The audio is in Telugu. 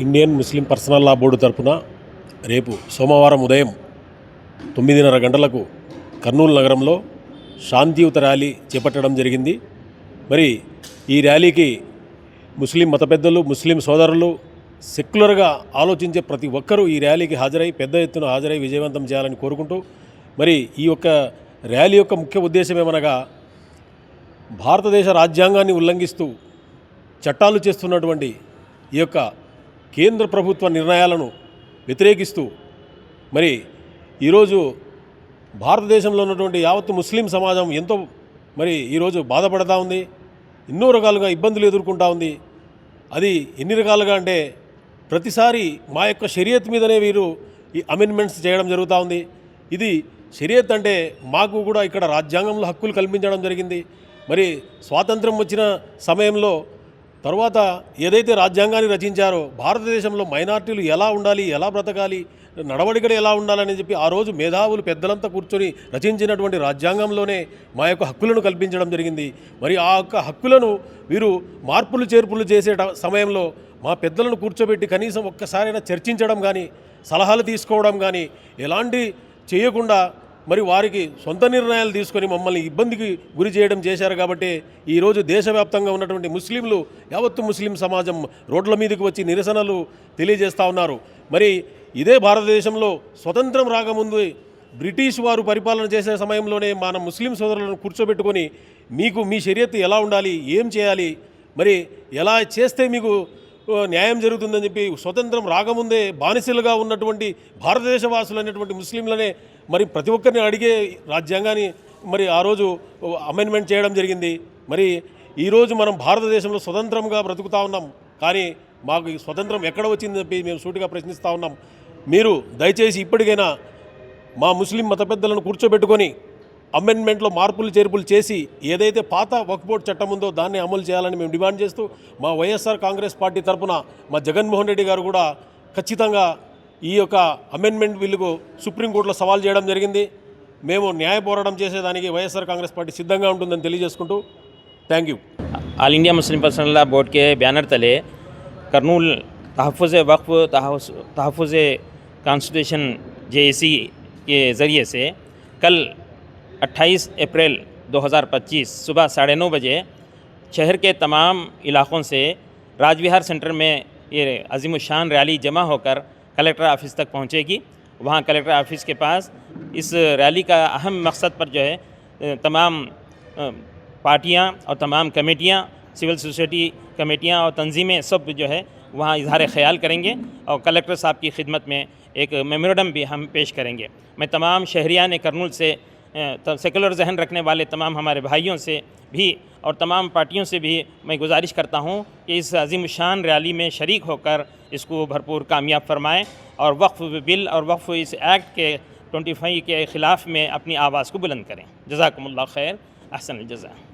ఇండియన్ ముస్లిం పర్సనల్ లా బోర్డు తరపున రేపు సోమవారం ఉదయం 9:30 గంటలకు కర్నూలు నగరంలో శాంతియుత ర్యాలీ చేపట్టడం జరిగింది. మరి ఈ ర్యాలీకి ముస్లిం మత పెద్దలు, ముస్లిం సోదరులు, సెక్యులర్గా ఆలోచించే ప్రతి ఒక్కరూ ఈ ర్యాలీకి హాజరై పెద్ద ఎత్తున హాజరై విజయవంతం చేయాలని కోరుకుంటూ, మరి ఈ యొక్క ర్యాలీ యొక్క ముఖ్య ఉద్దేశం ఏమనగా భారతదేశ రాజ్యాంగాన్ని ఉల్లంఘిస్తూ చట్టాలు చేస్తున్నటువంటి ఈ యొక్క కేంద్ర ప్రభుత్వ నిర్ణయాలను వ్యతిరేకిస్తూ మరి ఈరోజు భారతదేశంలో ఉన్నటువంటి యావత్తు ముస్లిం సమాజం ఎంతో మరి ఈరోజు బాధపడతా ఉంది, ఎన్నో రకాలుగా ఇబ్బందులు ఎదుర్కొంటా ఉంది. అది ఎన్ని రకాలుగా అంటే ప్రతిసారి మా యొక్క షరియత్ మీదనే వీరు ఈ అమెండ్మెంట్స్ చేయడం జరుగుతూ ఉంది. ఇది షరియత్ అంటే మాకు కూడా ఇక్కడ రాజ్యాంగంలో హక్కులు కల్పించడం జరిగింది. మరి స్వాతంత్రం వచ్చిన సమయంలో తర్వాత ఏదైతే రాజ్యాంగాన్ని రచించారో భారతదేశంలో మైనార్టీలు ఎలా ఉండాలి, ఎలా బ్రతకాలి, నడవడికలు ఎలా ఉండాలని చెప్పి ఆ రోజు మేధావులు పెద్దలంతా కూర్చొని రచించినటువంటి రాజ్యాంగంలోనే మా యొక్క హక్కులను కల్పించడం జరిగింది. మరి ఆ యొక్క హక్కులను వీరు మార్పులు చేర్పులు చేసే సమయంలో మా పెద్దలను కూర్చోబెట్టి కనీసం ఒక్కసారైనా చర్చించడం కానీ, సలహాలు తీసుకోవడం కానీ ఎలాంటి చేయకుండా మరి వారికి సొంత నిర్ణయాలు తీసుకొని మమ్మల్ని ఇబ్బందికి గురి చేయడం చేశారు. కాబట్టి ఈరోజు దేశవ్యాప్తంగా ఉన్నటువంటి ముస్లింలు, యావత్తు ముస్లిం సమాజం రోడ్ల మీదకి వచ్చి నిరసనలు తెలియజేస్తూ ఉన్నారు. మరి ఇదే భారతదేశంలో స్వతంత్రం రాకముందు బ్రిటిష్ వారు పరిపాలన చేసే సమయంలోనే మన ముస్లిం సోదరులను కూర్చోబెట్టుకొని మీకు మీ షరియత్ ఎలా ఉండాలి, ఏం చేయాలి, మరి ఎలా చేస్తే మీకు న్యాయం జరుగుతుందని చెప్పి స్వతంత్రం రాకముందే బానిసలుగా ఉన్నటువంటి భారతదేశ వాసులు అనేటువంటి ముస్లింలనే మరి ప్రతి ఒక్కరిని అడిగే రాజ్యాంగాన్ని మరి ఆ రోజు అమెండ్మెంట్ చేయడం జరిగింది. మరి ఈరోజు మనం భారతదేశంలో స్వతంత్రంగా బ్రతుకుతూ ఉన్నాం. కానీ మాకు ఈ స్వతంత్రం ఎక్కడ వచ్చిందని చెప్పి మేము సూటిగా ప్రశ్నిస్తూ ఉన్నాం. మీరు దయచేసి ఇప్పటికైనా మా ముస్లిం మత పెద్దలను కూర్చోబెట్టుకొని అమెండ్మెంట్లో మార్పులు చేర్పులు చేసి ఏదైతే పాత వక్ఫ్ బోర్డు చట్టం ఉందో దాన్ని అమలు చేయాలని మేము డిమాండ్ చేస్తూ మా వైఎస్ఆర్ కాంగ్రెస్ పార్టీ తరఫున మా జగన్మోహన్ రెడ్డి గారు కూడా ఖచ్చితంగా ఈ యొక్క అమెండ్మెంట్ బిల్లుకు సుప్రీంకోర్టులో సవాల్ చేయడం జరిగింది. మేము న్యాయ పోరాటం చేసేదానికి వైఎస్ఆర్ కాంగ్రెస్ పార్టీ సిద్ధంగా ఉంటుందని తెలియజేసుకుంటూ thank you. All India Muslim personal law board के बैनर तले करनूल तहफ़्फ़ुज़ वक्फ़ तहफ़्फ़ुज़ कॉन्स्टिट्यूशन JAC के ज़रिए से कल 28 अप्रैल 2025 सुबह 9:30 बजे शहर के तमाम इलाक़ों से राजविहार सेंटर में ये अज़ीमुश्शान रैली जमा होकर कलेक्टर ऑफ़िस तक पहुंचेगी. वहां कलेक्टर ऑफ़िस के पास इस रैली का अहम मकसद पर जो है तमाम पार्टियां और तमाम कमेटियां, सिविल सोसाइटी कमेटियां और तंजीमें सब जो है वहां इजहार ख्याल करेंगे और कलेक्टर साहब की खिदमत में एक मेमोरेंडम भी हम पेश करेंगे. मैं तमाम शहरियान करनूल से सेकुलर जहन रखने वाले तमाम हमारे भाइयों से भी और तमाम पार्टियों से भी मैं गुजारिश करता हूं कि इस अज़ीमुश्शान रैली में शरीक होकर इसको भरपूर कामयाब फरमाएं और वक्फ़ बिल और वक्फ़ इस एक्ट के 25 के ख़िलाफ़ में अपनी आवाज़ को बुलंद करें. जज़ाकुमुल्लाह खैर, अहसन अल जज़ा.